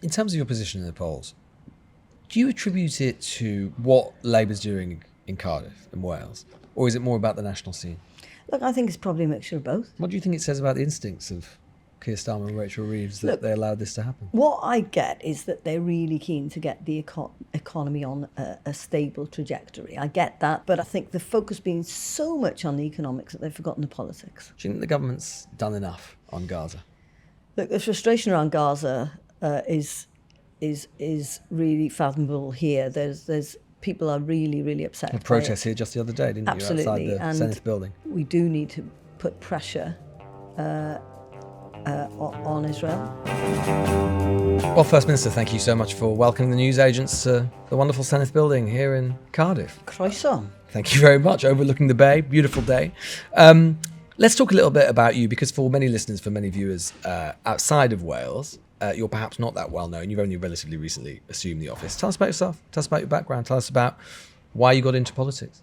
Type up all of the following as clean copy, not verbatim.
In terms of your position in the polls, do you attribute it to what Labour's doing in Cardiff and Wales, or is it more about the national scene? Look, I think it's probably a mixture of both. What do you think it says about the instincts of Keir Starmer and Rachel Reeves that they allowed this to happen? What I get is that they're really keen to get the economy on a stable trajectory. I get that, but I think the focus being so much on the economics that they've forgotten the politics. Do you think the government's done enough on Gaza? Look, the frustration around Gaza is really fathomable here. There's people are really upset. A protest here just the other day, didn't Absolutely. you, outside the Senate building? We do need to put pressure on Israel. Well, First Minister, thank you so much for welcoming the newsagents to the wonderful Senate building here in Cardiff. Croissant. Thank you very much. Overlooking the bay, beautiful day. Let's talk a little bit about you, because for many listeners, for many viewers outside of Wales, you're perhaps not that well known. You've only relatively recently assumed the office. Tell us about yourself. Tell us about your background. Tell us about why you got into politics.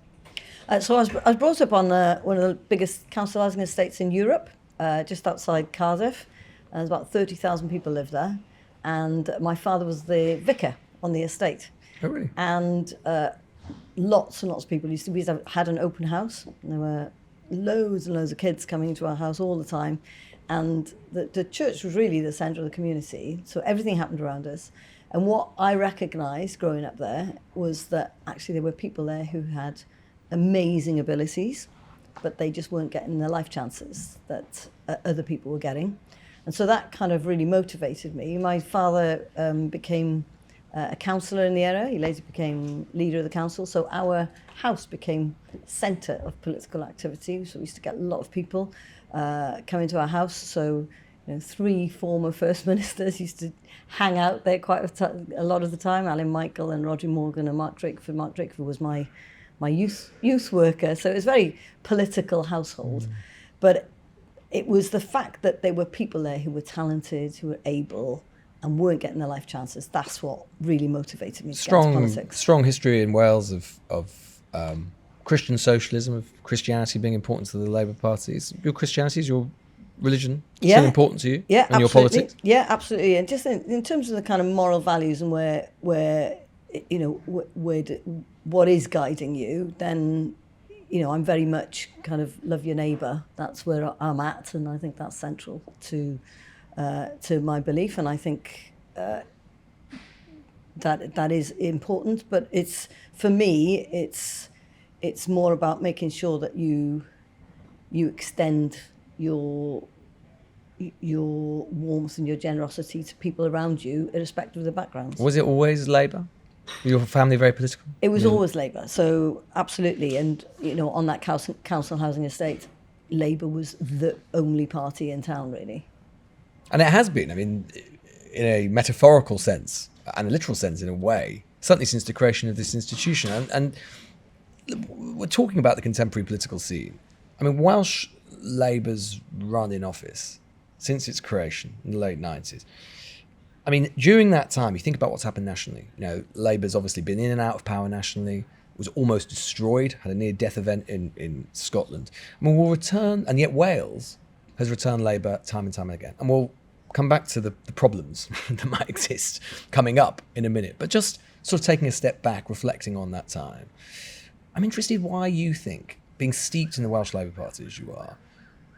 So I was brought up on one of the biggest council housing estates in Europe, just outside Cardiff. There's about 30,000 people live there. And my father was the vicar on the estate. Oh, really? And lots and lots of people we had an open house. And there were loads and loads of kids coming into our house all the time. And the church was really the centre of the community. So everything happened around us. And what I recognised growing up there was that actually there were people there who had amazing abilities, but they just weren't getting the life chances that other people were getting. And so that kind of really motivated me. My father became a councillor in the area. He later became leader of the council. So our house became centre of political activity. So we used to get a lot of people come into our house. So 3 former First Ministers used to hang out there quite a lot of the time. Alan Michael and Roger Morgan and Mark Drakeford. Mark Drakeford was my youth worker. So it was a very political household. But it was the fact that there were people there who were talented, who were able, and weren't getting their life chances. That's what really motivated me to get into politics. Strong history in Wales of Christian socialism, of Christianity being important to the Labour Party. Your Christianity, is your religion still important to you? Yeah, and your politics? Yeah, absolutely. And just in terms of the kind of moral values and where what is guiding you, then I'm very much kind of love your neighbour. That's where I'm at, and I think that's central to my belief. And I think that is important. But for me, it's more about making sure that you extend your warmth and your generosity to people around you, irrespective of their backgrounds. Was it always Labour? Your family very political? It was always Labour, so absolutely. And on that council housing estate, Labour was the only party in town, really. And it has been. I mean, in a metaphorical sense and a literal sense, in a way, certainly since the creation of this institution. And we're talking about the contemporary political scene. I mean, Welsh Labour's run in office since its creation in the late 90s. I mean, during that time, you think about what's happened nationally. Labour's obviously been in and out of power nationally, was almost destroyed, had a near-death event in Scotland. I mean, we'll return, and yet Wales has returned Labour time and time again. And we'll come back to the problems that might exist coming up in a minute. But just sort of taking a step back, reflecting on that time, I'm interested why you think, being steeped in the Welsh Labour Party as you are,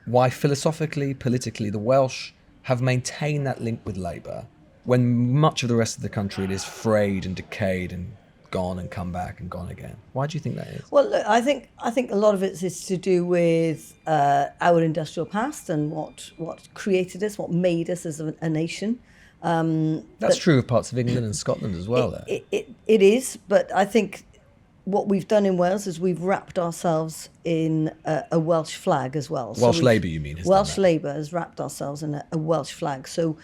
why philosophically, politically, the Welsh have maintained that link with Labour when much of the rest of the country is frayed and decayed and gone and come back and gone again. Why do you think that is? Well, look, I think a lot of it is to do with our industrial past and what created us, what made us as a nation. That's true of parts of England and Scotland as well. It is, but I think what we've done in Wales is we've wrapped ourselves in a Welsh flag as well. Welsh Labour, you mean? Welsh Labour has wrapped ourselves in a Welsh flag. So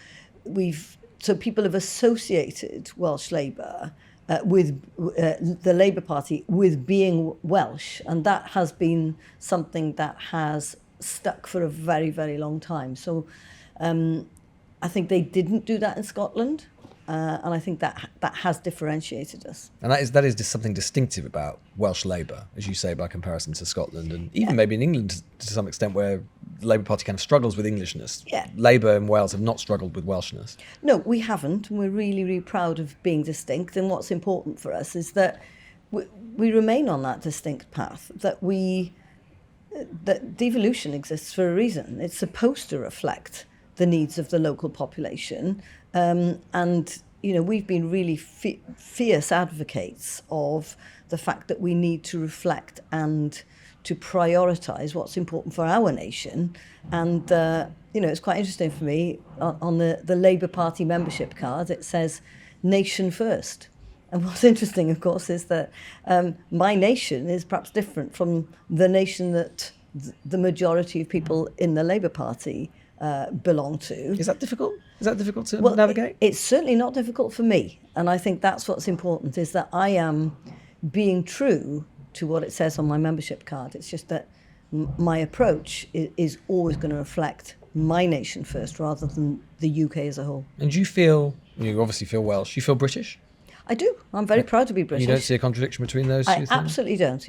people have associated Welsh Labour with the Labour Party with being Welsh, and that has been something that has stuck for a very, very long time. So I think they didn't do that in Scotland. And I think that has differentiated us. And that is just something distinctive about Welsh Labour, as you say, by comparison to Scotland and even maybe in England to some extent, where the Labour Party kind of struggles with Englishness. Yeah. Labour in Wales have not struggled with Welshness. No, we haven't. And we're really, really proud of being distinct. And what's important for us is that we remain on that distinct path, that devolution exists for a reason. It's supposed to reflect the needs of the local population. And, we've been really fierce advocates of the fact that we need to reflect and to prioritise what's important for our nation. And, it's quite interesting for me, on the Labour Party membership card, it says nation first. And what's interesting, of course, is that my nation is perhaps different from the nation that the majority of people in the Labour Party belong to. Is that difficult? Is that difficult to Well, navigate? It's certainly not difficult for me. And I think that's what's important, is that I am being true to what it says on my membership card. It's just that my approach is always going to reflect my nation first rather than the UK as a whole. And you obviously feel Welsh, you feel British? I do. I'm very proud to be British. You don't see a contradiction between those two things? I absolutely don't.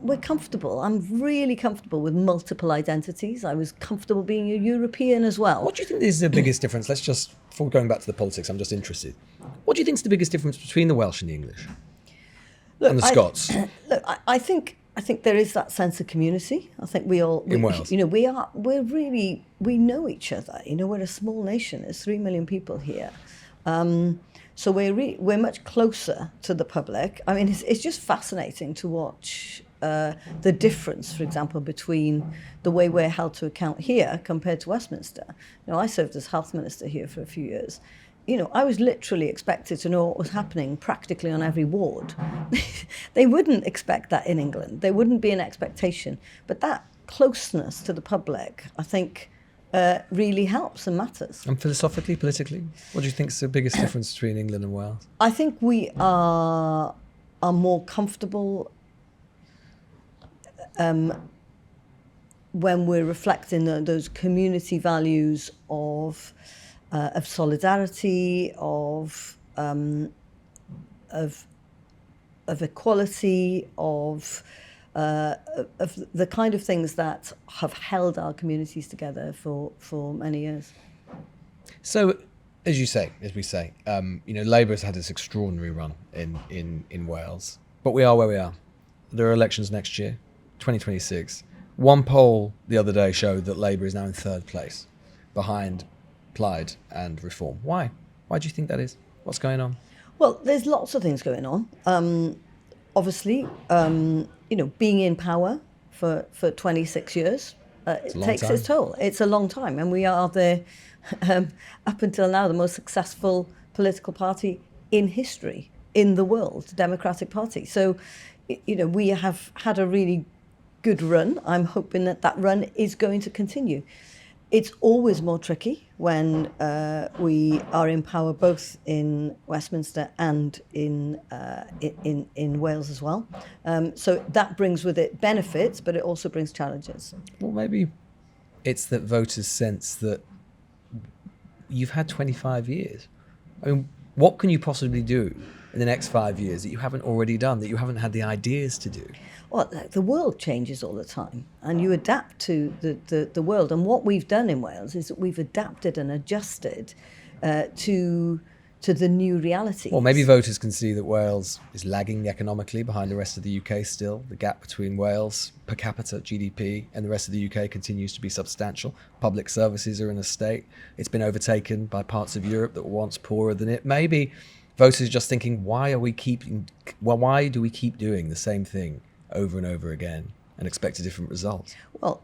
We're comfortable. I'm really comfortable with multiple identities. I was comfortable being a European as well. What do you think is the biggest difference? Before going back to the politics, I'm just interested. What do you think is the biggest difference between the Welsh and the English? And the Scots? I think there is that sense of community. I think in Wales, we know each other. We're a small nation. There's 3 million people here. So we're much closer to the public. I mean, it's just fascinating to watch the difference, for example, between the way we're held to account here compared to Westminster. I served as health minister here for a few years. I was literally expected to know what was happening practically on every ward. They wouldn't expect that in England. There wouldn't be an expectation. But that closeness to the public, I think, really helps and matters. And philosophically, politically, what do you think is the biggest difference between England and Wales? I think we are more comfortable when we're reflecting those community values of solidarity, of equality, of the kind of things that have held our communities together for many years. So, as we say, Labour has had this extraordinary run in Wales, but we are where we are. There are elections next year, 2026. One poll the other day showed that Labour is now in third place, behind Plaid and Reform. Why? Why do you think that is? What's going on? Well, there's lots of things going on. Obviously, being in power for 26 years takes its toll. It's a long time, and we are up until now, the most successful political party in history in the world, the Democratic Party. So, we have had a really good run. I'm hoping that run is going to continue. It's always more tricky when we are in power, both in Westminster and in Wales as well. So that brings with it benefits, but it also brings challenges. Well, maybe it's that voters sense that you've had 25 years. I mean, what can you possibly do in the next 5 years that you haven't already done, that you haven't had the ideas to do? Well, the world changes all the time, and you adapt to the world. And what we've done in Wales is that we've adapted and adjusted to the new reality. Well, maybe voters can see that Wales is lagging economically behind the rest of the UK still. The gap between Wales per capita GDP and the rest of the UK continues to be substantial. Public services are in a state. It's been overtaken by parts of Europe that were once poorer than it. Maybe voters are just thinking, why do we keep doing the same thing over and over again and expect a different result? Well,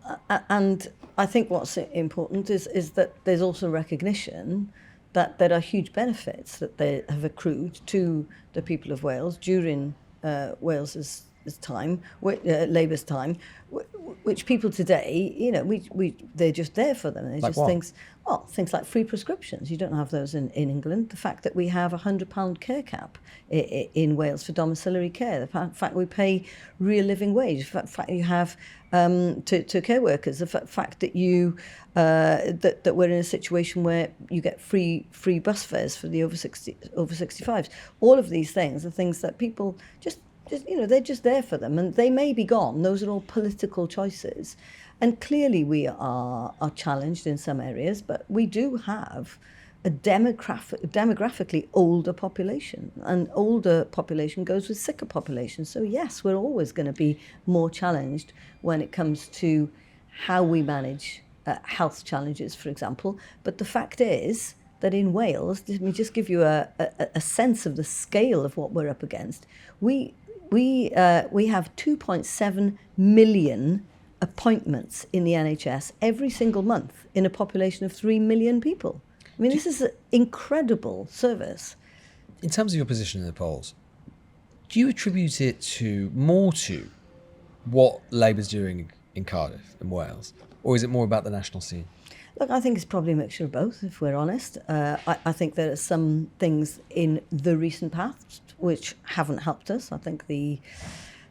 and I think what's important is that there's also recognition that there are huge benefits that they have accrued to the people of Wales during Wales's time, Labour's time, which people today, they're just there for them. They're like just what? things like free prescriptions. You don't have those in England. The fact that we have a £100 care cap in Wales for domiciliary care. The fact we pay real living wage. The fact you have to care workers. The fact that you that we're in a situation where you get free bus fares for the over 65s. All of these things are things that people just they're just there for them, and they may be gone. Those are all political choices, and clearly we are challenged in some areas, but we do have a demographically older population, and older population goes with sicker population. So yes, we're always going to be more challenged when it comes to how we manage health challenges, for example. But the fact is that in Wales, let me just give you a sense of the scale of what we're up against. We have 2.7 million appointments in the NHS every single month in a population of 3 million people. I mean, this is an incredible service. In terms of your position in the polls, do you attribute it more to what Labour's doing in Cardiff and Wales, or is it more about the national scene? Look, I think it's probably a mixture of both, if we're honest. I think there are some things in the recent past which haven't helped us. I think the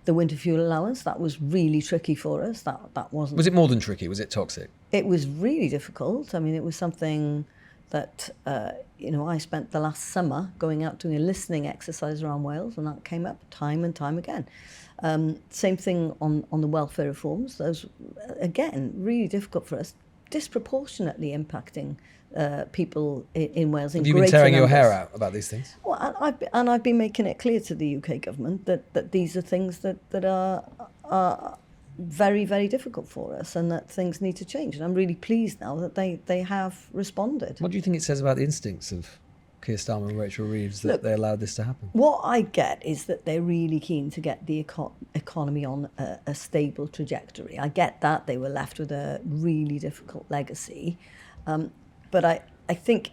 winter fuel allowance, that was really tricky for us. That wasn't... Was it more than tricky? Was it toxic? It was really difficult. I mean, it was something that, I spent the last summer going out doing a listening exercise around Wales, and that came up time and time again. Same thing on the welfare reforms. Those, again, really difficult for us, disproportionately impacting people in Wales. Have you been tearing your hair out about these things? Well, I've been making it clear to the UK government that these are things that are very, very difficult for us, and that things need to change. And I'm really pleased now that they have responded. What do you think it says about the instincts of Keir Starmer and Rachel Reeves that they allowed this to happen? What I get is that they're really keen to get the economy on a stable trajectory. I get that. They were left with a really difficult legacy. But I think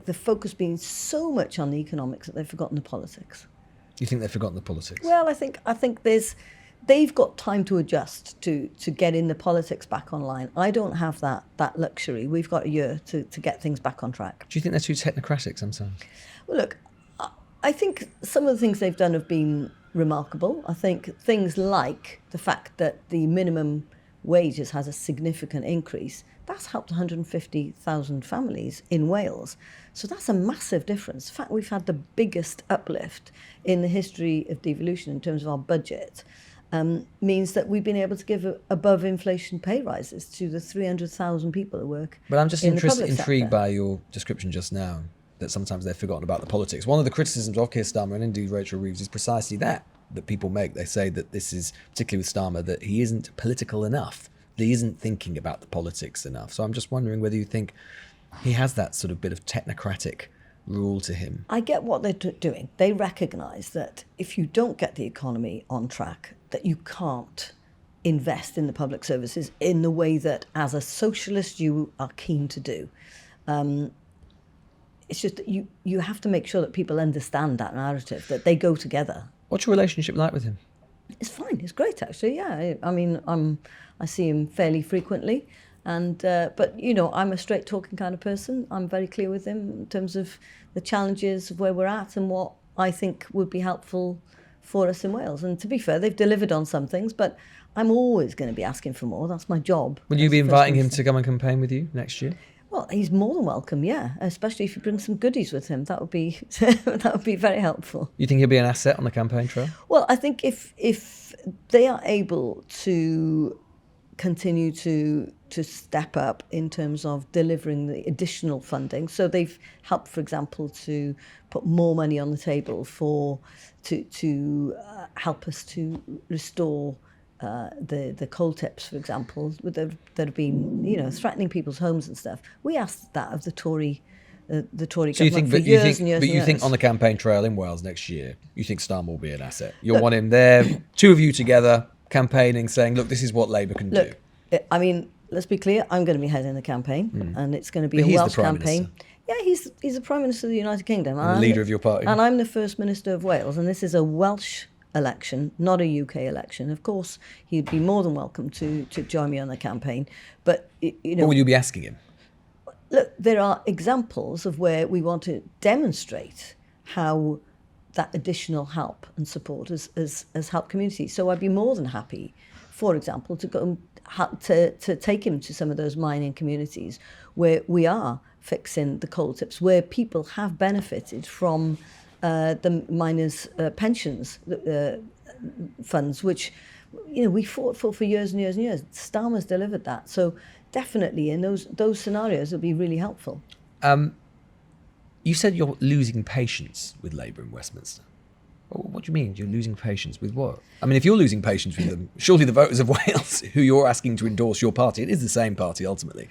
the focus being so much on the economics that they've forgotten the politics. You think they've forgotten the politics? Well, I think they've got time to adjust to get in the politics back online. I don't have that luxury. We've got a year to get things back on track. Do you think they're too technocratic sometimes? Well, look, I think some of the things they've done have been remarkable. I think things like the fact that the minimum wages has a significant increase, that's helped 150,000 families in Wales. So that's a massive difference. The fact we've had the biggest uplift in the history of devolution in terms of our budget means that we've been able to give above inflation pay rises to the 300,000 people who work. But I'm just intrigued by your description just now, that sometimes they've forgotten about the politics. One of the criticisms of Keir Starmer and indeed Rachel Reeves is precisely that people make. They say that this is, particularly with Starmer, that he isn't political enough. That he isn't thinking about the politics enough. So I'm just wondering whether you think he has that sort of bit of technocratic rule to him. I get what they're doing. They recognise that if you don't get the economy on track, that you can't invest in the public services in the way that, as a socialist, you are keen to do. It's just that you have to make sure that people understand that narrative, that they go together. What's your relationship like with him? It's fine. It's great, actually. Yeah, I mean, I see him fairly frequently, and but I'm a straight talking kind of person. I'm very clear with him in terms of the challenges of where we're at and what I think would be helpful for us in Wales. And to be fair, they've delivered on some things, but I'm always going to be asking for more. That's my job. Will you be inviting him to come and campaign with you next year? Well, he's more than welcome, yeah. Especially if you bring some goodies with him, that would be very helpful. You think he'll be an asset on the campaign trail? Well, I think if they are able to continue to step up in terms of delivering the additional funding, so they've helped, for example, to put more money on the table to help us to restore the coal tips, for example, that have been threatening people's homes and stuff. We asked that of the Tory government for years and years. But you think on the campaign trail in Wales next year, you think Starmer will be an asset? You'll want him there, two of you together, campaigning, saying, look, this is what Labour can do. I mean, let's be clear, I'm going to be heading the campaign, and it's going to be a Welsh campaign. Minister. Yeah, he's the Prime Minister of the United Kingdom. And leader of your party. And I'm the First Minister of Wales, and this is a Welsh election, not a UK election. Of course, he'd be more than welcome to join me on the campaign. But, What will you be asking him? Look, there are examples of where we want to demonstrate how that additional help and support has helped communities. So I'd be more than happy, for example, to go to take him to some of those mining communities where we are fixing the coal tips, where people have benefited from the miners' pensions funds, which we fought for years and years and years. Starmer's delivered that. So definitely in those scenarios, it'll be really helpful. You said you're losing patience with Labour in Westminster. What do you mean? You're losing patience with what? I mean, if you're losing patience with them, surely the voters of Wales, who you're asking to endorse your party, it is the same party ultimately,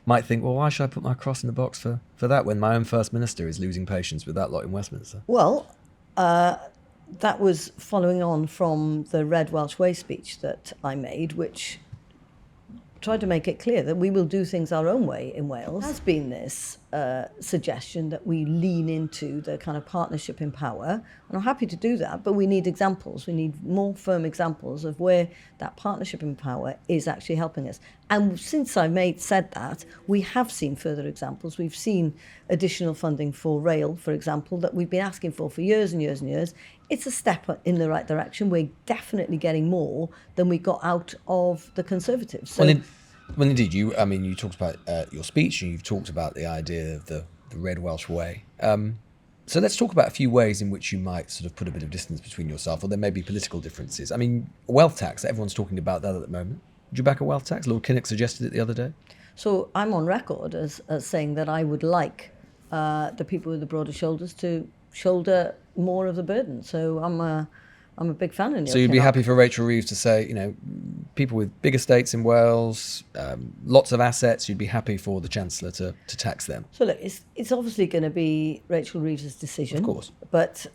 might think, well, why should I put my cross in the box for that when my own First Minister is losing patience with that lot in Westminster? Well, that was following on from the Red Welsh Way speech that I made, which tried to make it clear that we will do things our own way in Wales. There has been this suggestion that we lean into the kind of partnership in power, and I'm happy to do that, but we need examples. We need more firm examples of where that partnership in power is actually helping us. And since I said that, we have seen further examples. We've seen additional funding for rail, for example, that we've been asking for years and years and years. It's a step in the right direction. We're definitely getting more than we got out of the Conservatives. So, well, indeed, you talked about your speech, and you've talked about the idea of the Red Welsh Way. So let's talk about a few ways in which you might sort of put a bit of distance between yourself, or there may be political differences. I mean, wealth tax, everyone's talking about that at the moment. Would you back a wealth tax? Lord Kinnock suggested it the other day. So I'm on record as saying that I would like the people with the broader shoulders to shoulder more of the burden. So I'm a big fan of Neil So you'd be Kinnock. happy for Rachel Reeves to say, people with big estates in Wales, lots of assets, you'd be happy for the Chancellor to tax them? So look, it's obviously going to be Rachel Reeves' decision. Of course. But,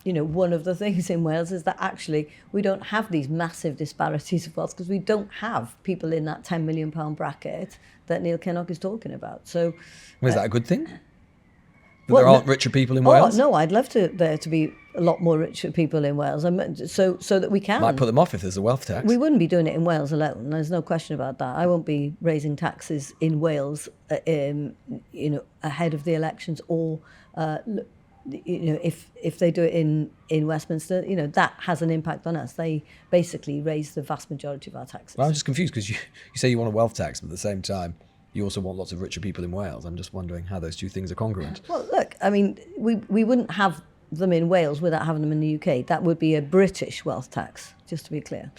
one of the things in Wales is that actually we don't have these massive disparities of wealth because we don't have people in that £10 million bracket that Neil Kinnock is talking about. So, Is that a good thing? Well, there aren't richer people in Wales? No, I'd love there to be a lot more richer people in Wales, so that we can. Might put them off if there's a wealth tax. We wouldn't be doing it in Wales alone. There's no question about that. I won't be raising taxes in Wales, ahead of the elections, or if they do it in Westminster, that has an impact on us. They basically raise the vast majority of our taxes. Well, I'm just confused because you say you want a wealth tax, but at the same time, you also want lots of richer people in Wales. I'm just wondering how those two things are congruent. Well, look, I mean, we wouldn't have them in Wales without having them in the UK. That would be a British wealth tax, just to be clear.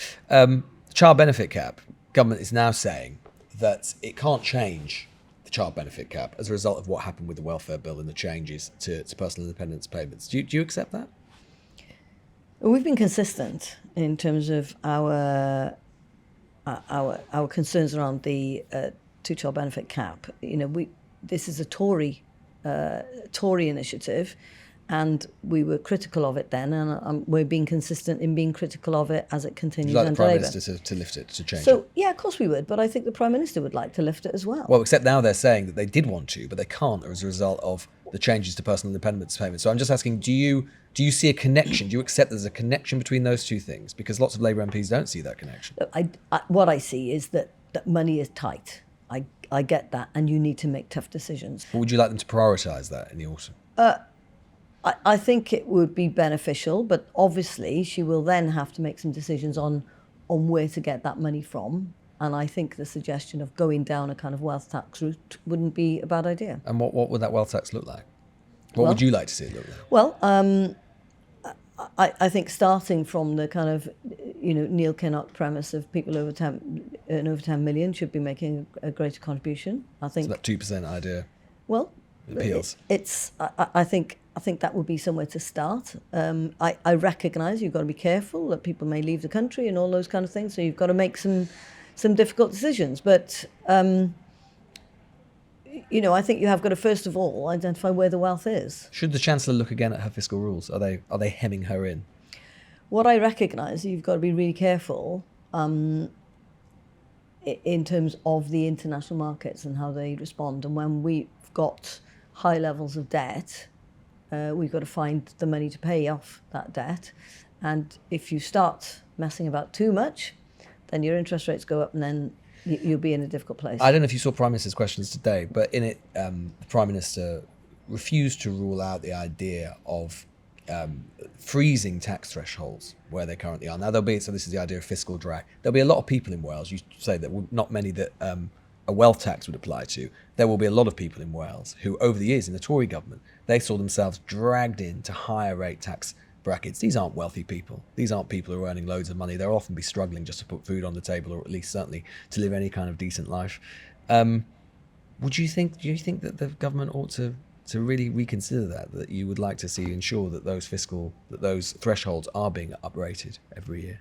Child benefit cap. Government is now saying that it can't change the child benefit cap as a result of what happened with the welfare bill and the changes to personal independence payments. Do you accept that? Well, we've been consistent in terms of our concerns around the two-child benefit cap. This is a Tory initiative, and we were critical of it then, and we're being consistent in being critical of it as it continues. Would you like the Prime Labour. Minister to lift it, to change it? So, yeah, of course we would, but I think the Prime Minister would like to lift it as well. Well, except now they're saying that they did want to, but they can't as a result of the changes to personal independence payments. So I'm just asking, do you see a connection? Do you accept there's a connection between those two things? Because lots of Labour MPs don't see that connection. What I see is that money is tight. I get that, and you need to make tough decisions. But would you like them to prioritise that in the autumn? I think it would be beneficial, but obviously she will then have to make some decisions on where to get that money from. And I think the suggestion of going down a kind of wealth tax route wouldn't be a bad idea. And what would that wealth tax look like? What would you like to see it look like? Well, I think starting from the kind of, Neil Kinnock premise of people over 10 million should be making a greater contribution. I think So that 2% idea. Well, appeals. I think that would be somewhere to start. I recognise you've got to be careful that people may leave the country and all those kind of things. So you've got to make some difficult decisions. But I think you have got to first of all identify where the wealth is. Should the Chancellor look again at her fiscal rules? Are they hemming her in? What I recognise, you've got to be really careful in terms of the international markets and how they respond. And when we've got high levels of debt, we've got to find the money to pay off that debt. And if you start messing about too much, then your interest rates go up and then you'll be in a difficult place. I don't know if you saw Prime Minister's questions today, but in it, the Prime Minister refused to rule out the idea of freezing tax thresholds where they currently are. Now, this is the idea of fiscal drag. There'll be a lot of people in Wales, you say that not many that a wealth tax would apply to. There will be a lot of people in Wales who, over the years in the Tory government, they saw themselves dragged into higher rate tax brackets. These aren't wealthy people. These aren't people who are earning loads of money. They'll often be struggling just to put food on the table, or at least certainly to live any kind of decent life. Do you think that the government ought to really reconsider that you would like to see ensure that those thresholds are being uprated every year?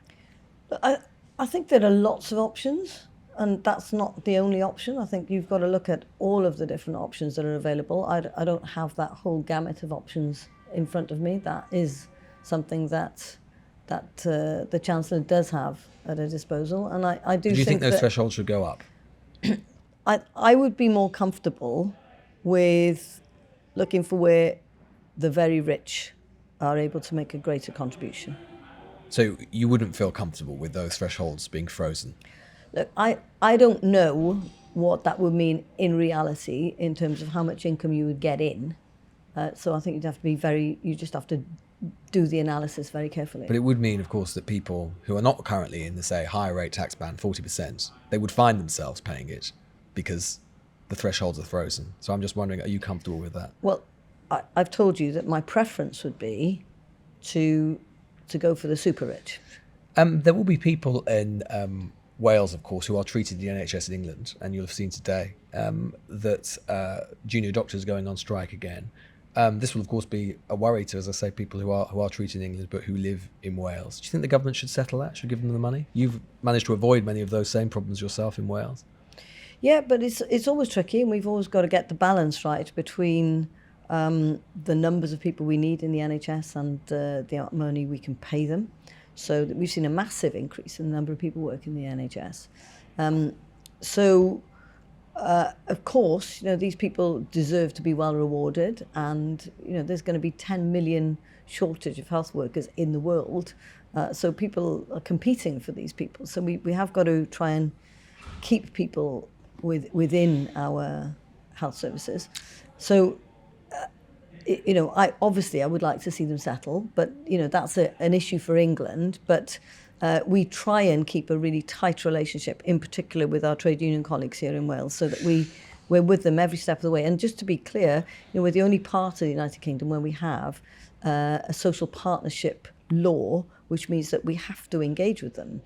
I think there are lots of options, and that's not the only option. I think you've got to look at all of the different options that are available. I don't have that whole gamut of options in front of me. That is something that the Chancellor does have at her disposal, and I do. Do you think those thresholds should go up? I would be more comfortable with looking for where the very rich are able to make a greater contribution. So you wouldn't feel comfortable with those thresholds being frozen? Look, I don't know what that would mean in reality in terms of how much income you would get in. So I think you just have to do the analysis very carefully. But it would mean, of course, that people who are not currently in the, say, higher rate tax band, 40%, they would find themselves paying it because the thresholds are frozen. So I'm just wondering, are you comfortable with that? Well, I've told you that my preference would be to go for the super rich. There will be people in Wales, of course, who are treated in the NHS in England, and you'll have seen today that junior doctors are going on strike again. This will, of course, be a worry to, as I say, people who are treated in England but who live in Wales. Do you think the government should settle that, should give them the money? You've managed to avoid many of those same problems yourself in Wales. Yeah, but it's always tricky, and we've always got to get the balance right between the numbers of people we need in the NHS and the amount of money we can pay them. So that we've seen a massive increase in the number of people working in the NHS. Of course, these people deserve to be well rewarded, and there's going to be 10 million shortage of health workers in the world. So people are competing for these people. So we have got to try and keep people within our health services. So I would like to see them settle, but that's an issue for England. But we try and keep a really tight relationship, in particular with our trade union colleagues here in Wales, so that we're with them every step of the way. And just to be clear, we're the only part of the United Kingdom where we have a social partnership law, which means that we have to engage with them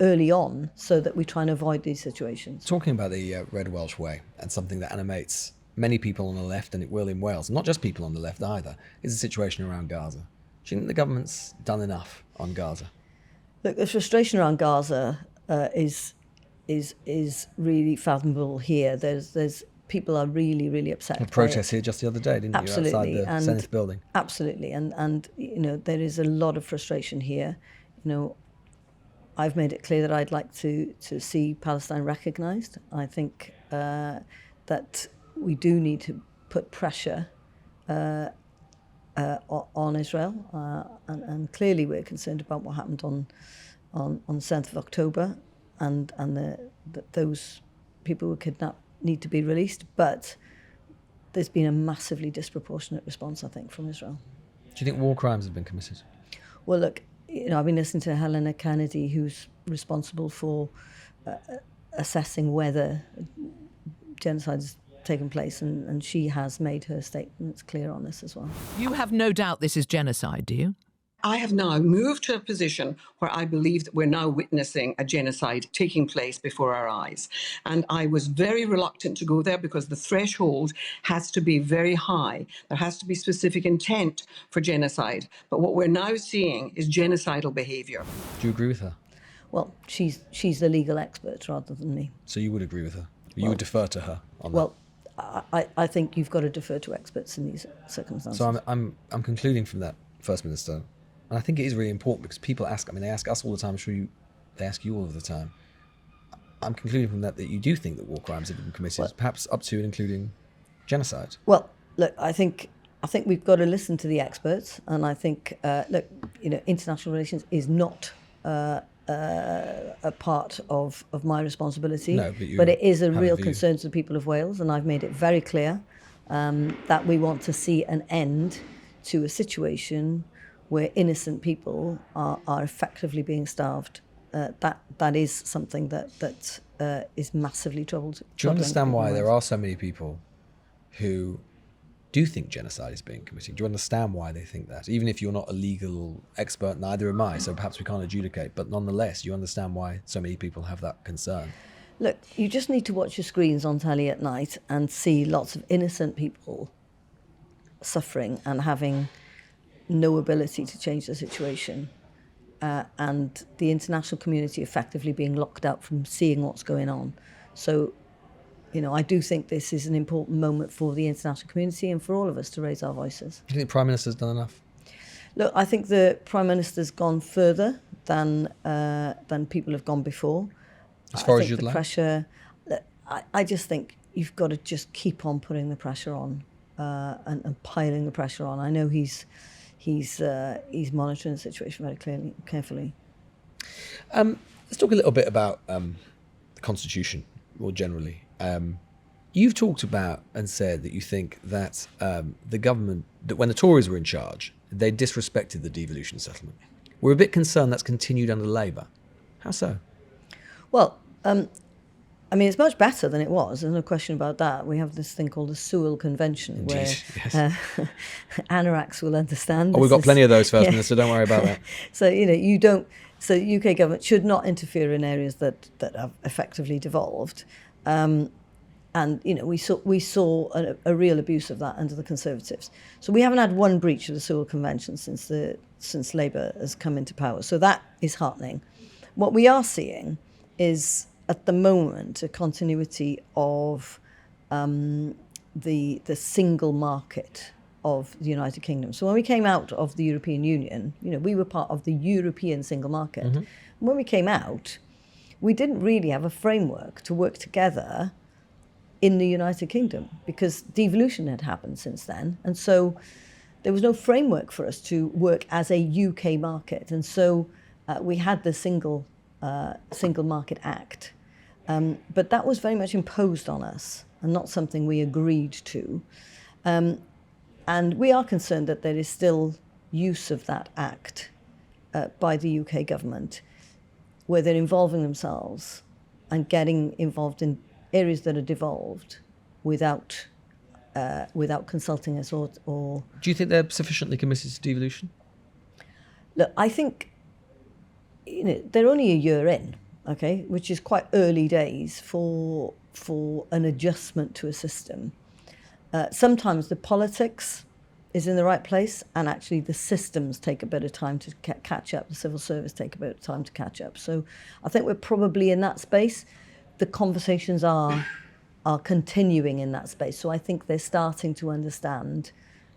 early on, so that we try and avoid these situations. Talking about the Red Welsh Way, and something that animates many people on the left, and it will in Wales, not just people on the left either, is the situation around Gaza. Do you think the government's done enough on Gaza? Look, the frustration around Gaza is really fathomable here. There's people are really, really upset. A protest here just the other day, didn't Absolutely. you, outside the Senate building? Absolutely, and there is a lot of frustration here. I've made it clear that I'd like to see Palestine recognised. I think that we do need to put pressure on Israel, and clearly we're concerned about what happened on the 7th of October, and those people who were kidnapped need to be released. But there's been a massively disproportionate response, I think, from Israel. Do you think war crimes have been committed? Well, look, I've been listening to Helena Kennedy, who's responsible for assessing whether genocide has taken place, and she has made her statements clear on this as well. You have no doubt this is genocide, do you? I have now moved to a position where I believe that we're now witnessing a genocide taking place before our eyes. And I was very reluctant to go there because the threshold has to be very high. There has to be specific intent for genocide. But what we're now seeing is genocidal behaviour. Do you agree with her? Well, she's the legal expert rather than me. So you would agree with her? You would defer to her on that? Well, I think you've got to defer to experts in these circumstances. So I'm concluding from that, First Minister, and I think it is really important because people ask, they ask us all the time, I'm sure they ask you all of the time. I'm concluding from that you do think that war crimes have been committed, perhaps up to and including genocide. Well, look, I think I think we've got to listen to the experts, and I think, look, international relations is not a part of my responsibility, No, but it is a have a real view. concern to the people of Wales, and I've made it very clear that we want to see an end to a situation where innocent people are effectively being starved. That is something that is massively troubling. Do you understand why there are so many people who do think genocide is being committed? Do you understand why they think that? Even if you're not a legal expert, neither am I, so perhaps we can't adjudicate, but nonetheless, you understand why so many people have that concern. Look, you just need to watch your screens on telly at night and see lots of innocent people suffering and having no ability to change the situation. And the international community effectively being locked out from seeing what's going on. So, I do think this is an important moment for the international community and for all of us to raise our voices. Do you think the Prime Minister's done enough? Look, I think the Prime Minister's gone further than people have gone before. As far I as think you'd the like? pressure, I just think you've got to just keep on putting the pressure on and piling the pressure on. I know he's monitoring the situation very carefully. Let's talk a little bit about the Constitution more generally. You've talked about and said that you think that the government, that when the Tories were in charge, they disrespected the devolution settlement. We're a bit concerned that's continued under Labour. How so? Well, it's much better than it was. There's no question about that. We have this thing called the Sewell Convention, Indeed, where yes. anoraks will understand. Oh, we've got plenty of those, First yeah. Minister, don't worry about that. So, you don't... So the UK government should not interfere in areas that have effectively devolved. And, we saw a real abuse of that under the Conservatives. So we haven't had one breach of the Sewell Convention since Labour has come into power. So that is heartening. What we are seeing is, at the moment, a continuity of the single market of the United Kingdom. So when we came out of the European Union, we were part of the European single market. Mm-hmm. When we came out, we didn't really have a framework to work together in the United Kingdom because devolution had happened since then. And so there was no framework for us to work as a UK market. And so we had the Single Market Act. But that was very much imposed on us and not something we agreed to. And we are concerned that there is still use of that act by the UK government, where they're involving themselves and getting involved in areas that are devolved without consulting us or. Do you think they're sufficiently committed to devolution? Look, I think they're only a year in, okay, which is quite early days for an adjustment to a system. Sometimes the politics is in the right place, and actually the systems take a bit of time to catch up. The civil service take a bit of time to catch up. So I think we're probably in that space. The conversations are continuing in that space. So I think they're starting to understand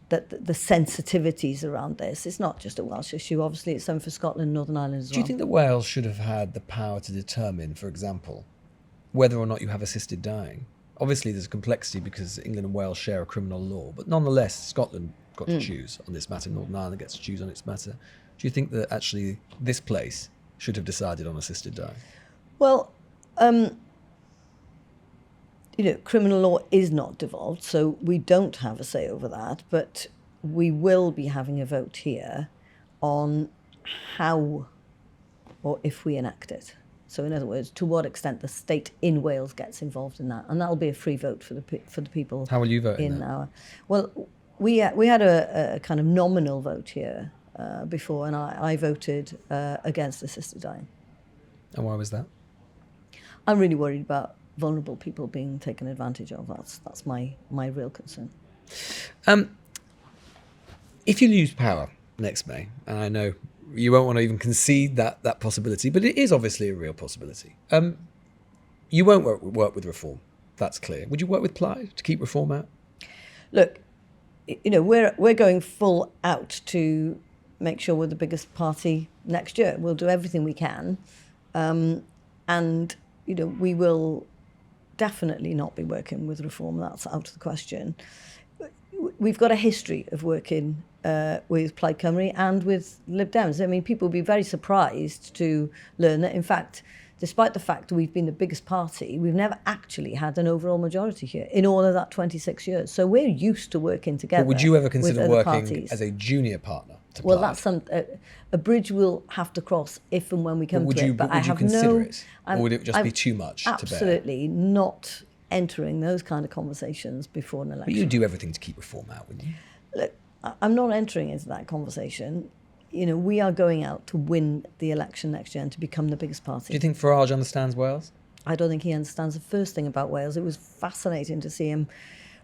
that the sensitivities around this, it's not just a Welsh issue. Obviously, it's something for Scotland and Northern Ireland as well. Do you think that Wales should have had the power to determine, for example, whether or not you have assisted dying? Obviously, there's complexity because England and Wales share a criminal law, but nonetheless, Scotland got to choose on this matter. Northern Ireland gets to choose on its matter. Do you think that actually this place should have decided on assisted dying? Well, criminal law is not devolved, so we don't have a say over that, but we will be having a vote here on how or if we enact it. So in other words, to what extent the state in Wales gets involved in that, and that'll be a free vote for the people. How will you vote in that? Our? Well, we had a kind of nominal vote here before, and I voted against assisted dying. And why was that? I'm really worried about vulnerable people being taken advantage of. That's my real concern. If you lose power next May, and I know you won't want to even concede that possibility, but it is obviously a real possibility. You won't work with Reform, that's clear. Would you work with Plaid to keep Reform out? Look, we're going full out to make sure we're the biggest party next year. We'll do everything we can, and we will definitely not be working with Reform. That's out of the question. we've got a history of working with Plaid Cymru and with Lib Dems. I mean, people will be very surprised to learn that, in fact, despite the fact that we've been the biggest party, we've never actually had an overall majority here in all of that 26 years. So we're used to working together. But would you ever consider with other working parties. as a junior partner to Well, Plaid? that's a bridge we'll have to cross if and when we come would to you, it. But would I you have consider no, it? Or would it just be too much to bear? absolutely not entering those kind of conversations before an election. But you'd do everything to keep reform out, wouldn't you? Look, I'm not entering into that conversation. You know, we are going out to win the election next year and to become the biggest party. Do you think Farage understands Wales? I don't think he understands the first thing about Wales. It was fascinating to see him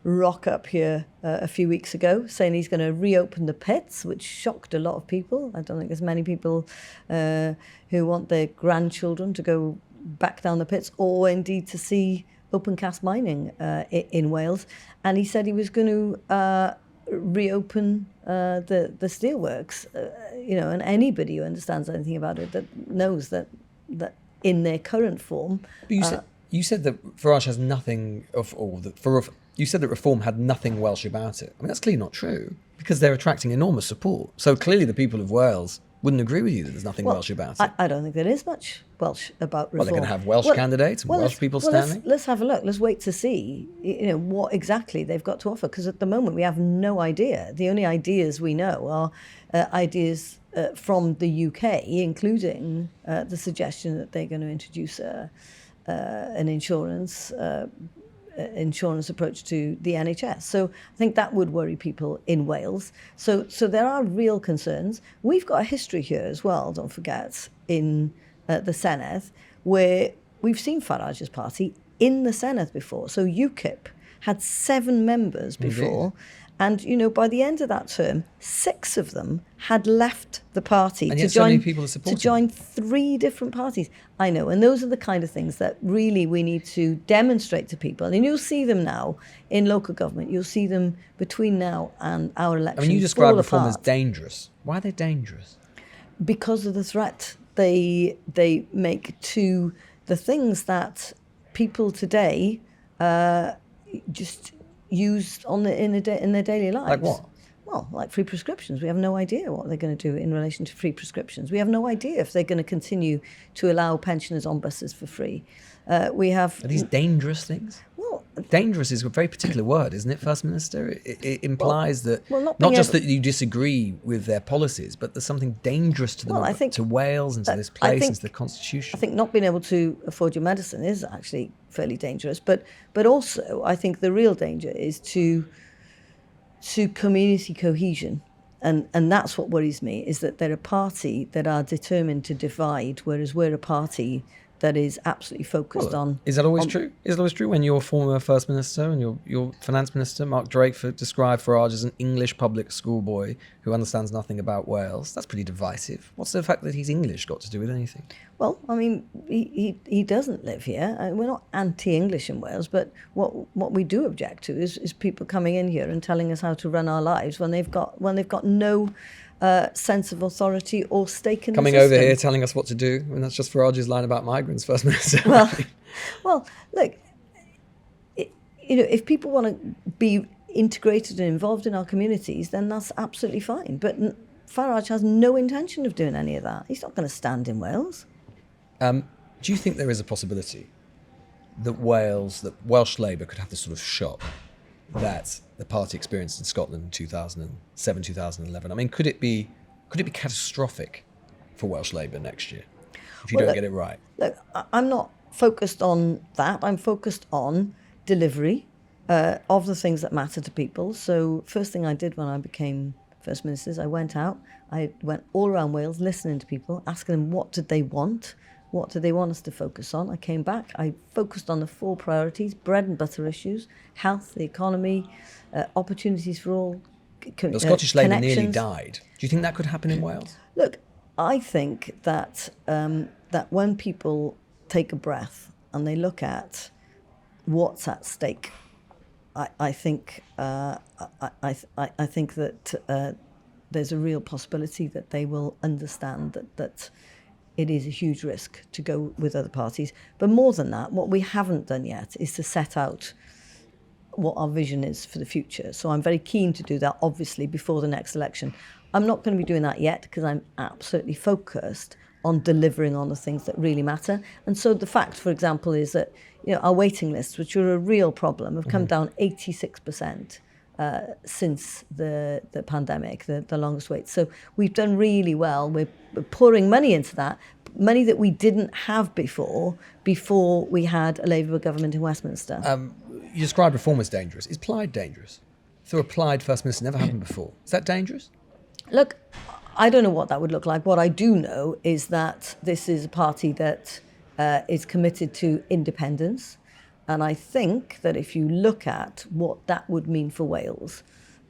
rock up here a few weeks ago saying he's going to reopen the pits, which shocked a lot of people. I don't think there's many people who want their grandchildren to go back down the pits or indeed to see open cast mining in Wales. And he said he was going to reopen the steelworks, you know, and anybody who understands anything about it that knows that in their current form. But you said that Farage has nothing of all that. You said that reform had nothing Welsh about it. I mean, that's clearly not true because they're attracting enormous support. So clearly, the people of Wales wouldn't agree with you that there's nothing Welsh about it. I don't think there is much Welsh about reform. Well, they're going to have Welsh candidates and Welsh people standing. Let's have a look. Let's wait to see, you know, what exactly they've got to offer. Because at the moment we have no idea. The only ideas we know are ideas from the UK, including the suggestion that they're going to introduce an insurance approach to the NHS. So I think that would worry people in Wales. So there are real concerns. We've got a history here as well, don't forget, in the Senedd, where we've seen Farage's party in the Senedd before. So UKIP had 7 members before. Indeed. And, you know, by the end of that term, 6 of them had left the party And to yet so many join, people are supporting to join 3 different parties. I know, and those are the kind of things that really we need to demonstrate to people. And you'll see them now in local government. You'll see them between now and our election. I mean, you describe fall reform as apart dangerous. Why are they dangerous? because of the threat they make to the things that people today just use in their daily lives. Like what? Well, like free prescriptions. We have no idea what they're going to do in relation to free prescriptions. We have no idea if they're going to continue to allow pensioners on buses for free. Are these dangerous things? Well, dangerous is a very particular word, isn't it, First Minister? It implies that not just that you disagree with their policies, but there's something dangerous to them, to Wales and to this place and to the Constitution. I think not being able to afford your medicine is actually fairly dangerous. But also, I think the real danger is to community cohesion. And that's what worries me, is that they're a party that are determined to divide, whereas we're a party that is absolutely focused on... Is that always true? Is it always true when your former First Minister and your Finance Minister, Mark Drakeford, described Farage as an English public school boy who understands nothing about Wales? That's pretty divisive. What's the fact that he's English got to do with anything? Well, I mean, he doesn't live here. We're not anti-English in Wales, but what we do object to is people coming in here and telling us how to run our lives when they've got no sense of authority or stake in coming the system. Over here telling us what to do, and that's just Farage's line about migrants, First Minister. Well, look, if people want to be integrated and involved in our communities, then that's absolutely fine. But Farage has no intention of doing any of that. He's not going to stand in Wales. Do you think there is a possibility that Welsh Labour could have the sort of shock that the party experienced in Scotland in 2007, 2011? I mean, could it be catastrophic for Welsh Labour next year if you don't get it right? Look, I'm not focused on that. I'm focused on delivery of the things that matter to people. So first thing I did when I became First Minister is I went out. I went all around Wales listening to people, asking them what did they want. What do they want us to focus on? I came back. I focused on the 4 priorities, bread and butter issues, health, the economy, opportunities for all. The Scottish Labour nearly died. Do you think that could happen in Wales? Look, I think that that when people take a breath and they look at what's at stake, I think that there's a real possibility that they will understand that it is a huge risk to go with other parties. But more than that, what we haven't done yet is to set out what our vision is for the future. So I'm very keen to do that, obviously, before the next election. I'm not going to be doing that yet because I'm absolutely focused on delivering on the things that really matter. And so the fact, for example, is that our waiting lists, which are a real problem, have come down 86% since the pandemic, the longest wait. So we've done really well. We're pouring money into that, money that we didn't have before we had a Labour government in Westminster. You described reform as dangerous. Is Plaid dangerous? Through a Plaid First Minister, never happened before. Is that dangerous? Look, I don't know what that would look like. What I do know is that this is a party that is committed to independence. And I think that if you look at what that would mean for Wales,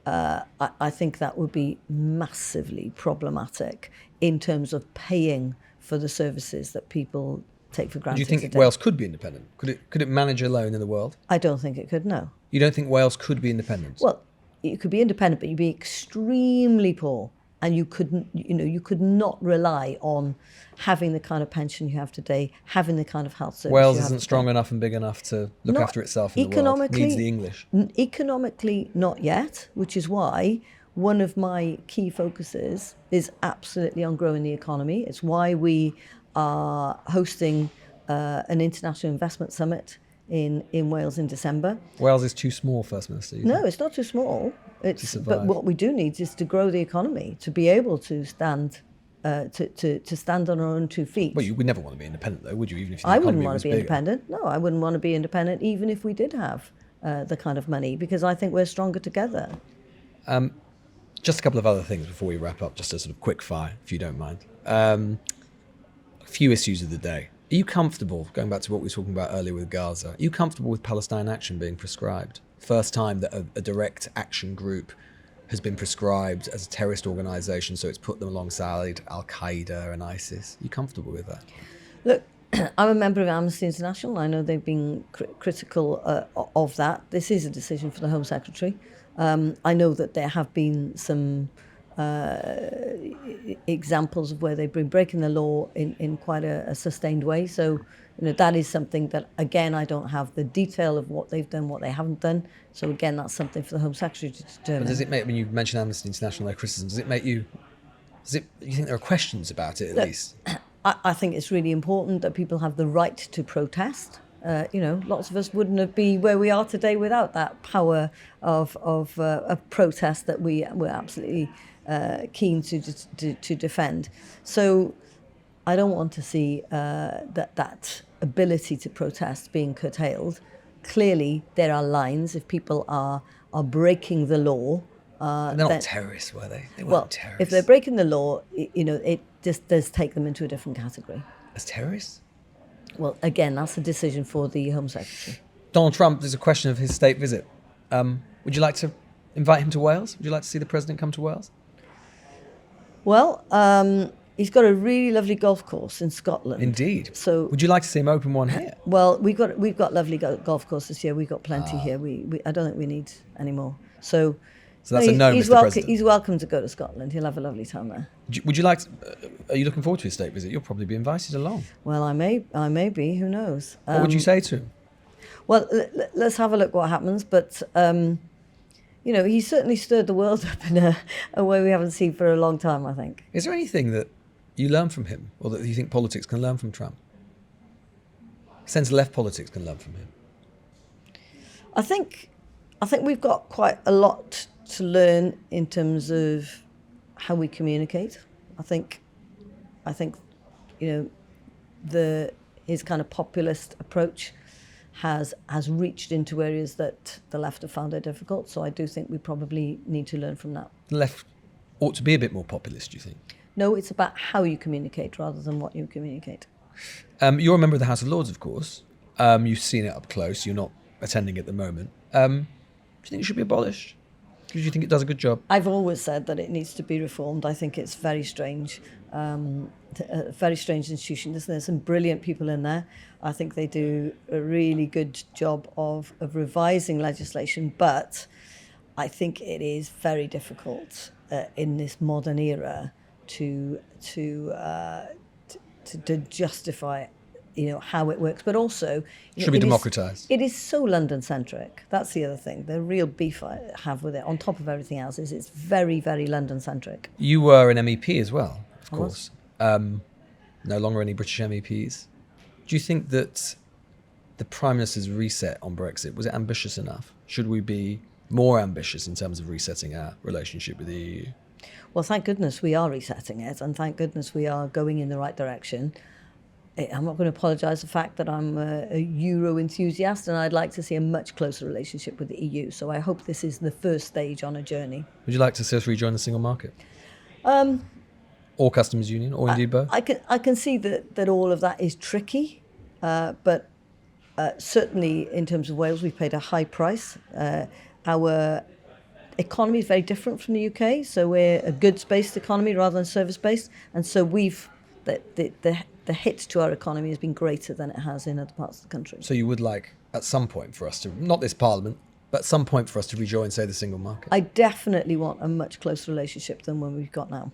I think that would be massively problematic in terms of paying for the services that people take for granted. Do you think Wales could be independent? Could it manage alone in the world? I don't think it could, no. You don't think Wales could be independent? Well, you could be independent, but you'd be extremely poor, and you could not rely on having the kind of pension you have today, having the kind of health service Wales you have isn't today. strong enough and big enough to look after itself in the world. It needs the English. Economically, not yet, which is why one of my key focuses is absolutely on growing the economy. It's why we are hosting an international investment summit in Wales in December. Wales is too small, First Minister. No, it's not too small. But what we do need is to grow the economy, to be able to stand to stand on our own 2 feet. Well, you would never want to be independent, though, would you? Even if the I economy wouldn't want was to be bigger. independent. No, I wouldn't want to be independent, even if we did have the kind of money, because I think we're stronger together. Just a couple of other things before we wrap up, just a sort of quick fire, if you don't mind. A few issues of the day. Are you comfortable, going back to what we were talking about earlier with Gaza, are you comfortable with Palestine Action being prescribed? First time that a direct action group has been prescribed as a terrorist organisation, so it's put them alongside Al-Qaeda and ISIS. Are you comfortable with that? Look, I'm a member of Amnesty International. I know they've been critical of that. This is a decision for the Home Secretary. I know that there have been some examples of where they've been breaking the law in quite a sustained way. So, that is something that, again, I don't have the detail of what they've done, what they haven't done. So, again, that's something for the Home Secretary to determine. But does it make, when you mention Amnesty International, their criticism, do you think there are questions about it at least? I think it's really important that people have the right to protest. Lots of us wouldn't be where we are today without that power of protest that we're absolutely keen to defend. So I don't want to see that ability to protest being curtailed. Clearly, there are lines. If people are breaking the law, they're not terrorists, were they? They weren't well, terrorists. if they're breaking the law, it just does take them into a different category. As terrorists? Well, again, that's a decision for the Home Secretary. Donald Trump, there's a question of his state visit. Would you like to invite him to Wales? Would you like to see the president come to Wales? Well, he's got a really lovely golf course in Scotland. Indeed. So, would you like to see him open one here? Well, we've got lovely golf courses here. We've got plenty here. I don't think we need any more. So that's a no, Mr. President. He's welcome to go to Scotland. He'll have a lovely time there. Would you like to, are you looking forward to his state visit? You'll probably be invited along. Well, I may be. Who knows? What would you say to him? Well, let's have a look what happens. But, he certainly stirred the world up in a way we haven't seen for a long time, I think. Is there anything that you learn from him, or that you think politics can learn from Trump? Centre-left politics can learn from him? I think we've got quite a lot to learn in terms of how we communicate. I think his kind of populist approach has reached into areas that the left have found it difficult. So I do think we probably need to learn from that. The left ought to be a bit more populist, do you think? No, it's about how you communicate rather than what you communicate. You're a member of the House of Lords, of course. You've seen it up close. You're not attending at the moment. Do you think it should be abolished? Do you think it does a good job? I've always said that it needs to be reformed. I think it's very strange, a very strange institution. There's some brilliant people in there. I think they do a really good job of revising legislation, but I think it is very difficult in this modern era to justify how it works, but also should be democratised. It is so London-centric. That's the other thing. The real beef I have with it, on top of everything else, is it's very, very London-centric. You were an MEP as well, of I course. No longer any British MEPs. Do you think that the Prime Minister's reset on Brexit, was it ambitious enough? Should we be more ambitious in terms of resetting our relationship with the EU? Well, thank goodness we are resetting it, and thank goodness we are going in the right direction. I'm not going to apologise for the fact that I'm a Euro enthusiast, and I'd like to see a much closer relationship with the EU. So I hope this is the first stage on a journey. Would you like to see us rejoin the single market? Or customs union, or indeed both? I can see that all of that is tricky, but certainly in terms of Wales, we've paid a high price. Our economy is very different from the UK, so we're a goods-based economy rather than service-based, and so the hit to our economy has been greater than it has in other parts of the country. So you would like, at some point for us to, not this Parliament, but at some point for us to rejoin, say, the single market? I definitely want a much closer relationship than one we've got now.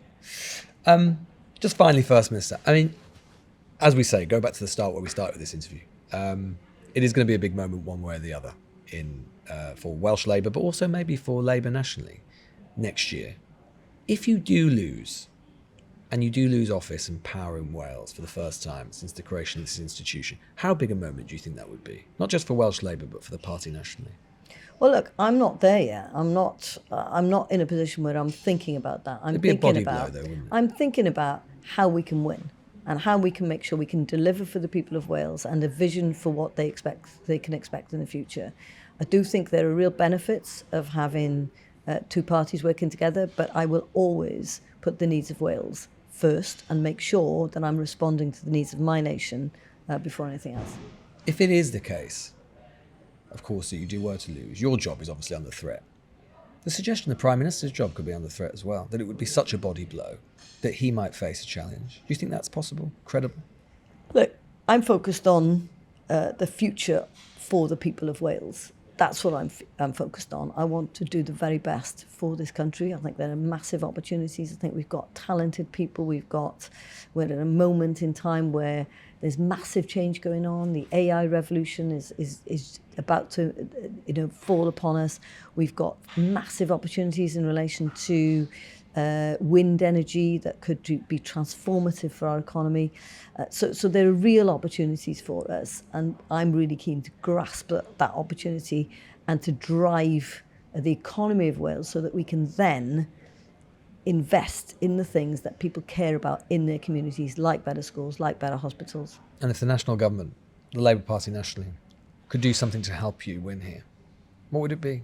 Just finally, First Minister, I mean, as we say, go back to the start where we started with this interview. It is going to be a big moment one way or the other for Welsh Labour, but also maybe for Labour nationally next year. If you do lose, and you do lose office and power in Wales for the first time since the creation of this institution, how big a moment do you think that would be? Not just for Welsh Labour, but for the party nationally. Well, look, I'm not there yet. I'm not in a position where I'm thinking about that. It'd be a body blow, though, wouldn't it? I'm thinking about how we can win and how we can make sure we can deliver for the people of Wales and a vision for what they can expect in the future. I do think there are real benefits of having two parties working together, but I will always put the needs of Wales first and make sure that I'm responding to the needs of my nation before anything else. If it is the case, of course, that you were to lose, your job is obviously under threat. The suggestion the Prime Minister's job could be under threat as well, that it would be such a body blow that he might face a challenge. Do you think that's possible, credible? Look, I'm focused on the future for the people of Wales. That's what I'm focused on. I want to do the very best for this country. I think there are massive opportunities. I think we've got talented people. We're at a moment in time where there's massive change going on. The AI revolution is about to fall upon us. We've got massive opportunities in relation to wind energy that could be transformative for our economy. So there are real opportunities for us, and I'm really keen to grasp that opportunity and to drive the economy of Wales so that we can then invest in the things that people care about in their communities, like better schools, like better hospitals. And if the national government, the Labour Party nationally, could do something to help you win here, what would it be?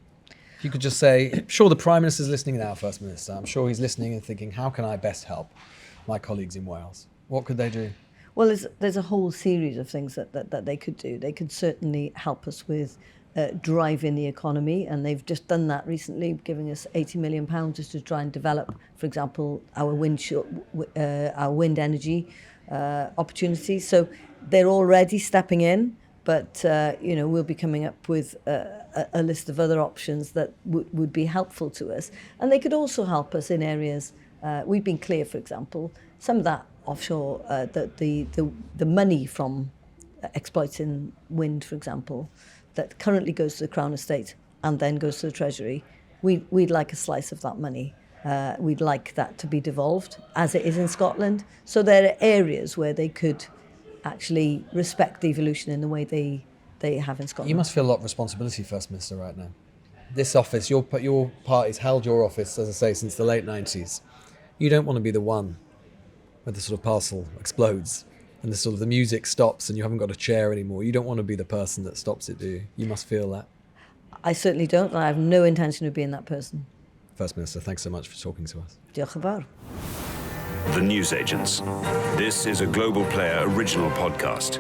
If you could just say, I'm sure the Prime Minister's listening now, First Minister. I'm sure he's listening and thinking, how can I best help my colleagues in Wales? What could they do? Well, there's a whole series of things that they could do. They could certainly help us with driving the economy, and they've just done that recently, giving us £80 million just to try and develop, for example, our wind energy opportunities. So they're already stepping in, but we'll be coming up with a list of other options that would be helpful to us. And they could also help us in areas, we've been clear, for example, some of that offshore, the money from exploiting wind, for example, that currently goes to the Crown Estate and then goes to the Treasury, we'd like a slice of that money. We'd like that to be devolved, as it is in Scotland. So there are areas where they could actually respect devolution in the way they have in Scotland. You must feel a lot of responsibility, First Minister, right now. This office, your party's held your office, as I say, since the late 90s. You don't want to be the one where the sort of parcel explodes and the music stops and you haven't got a chair anymore. You don't want to be the person that stops it, do you? You must feel that. I certainly don't, and I have no intention of being that person. First Minister, thanks so much for talking to us. Diolch yn fawr. The Newsagents. This is a Global Player original podcast.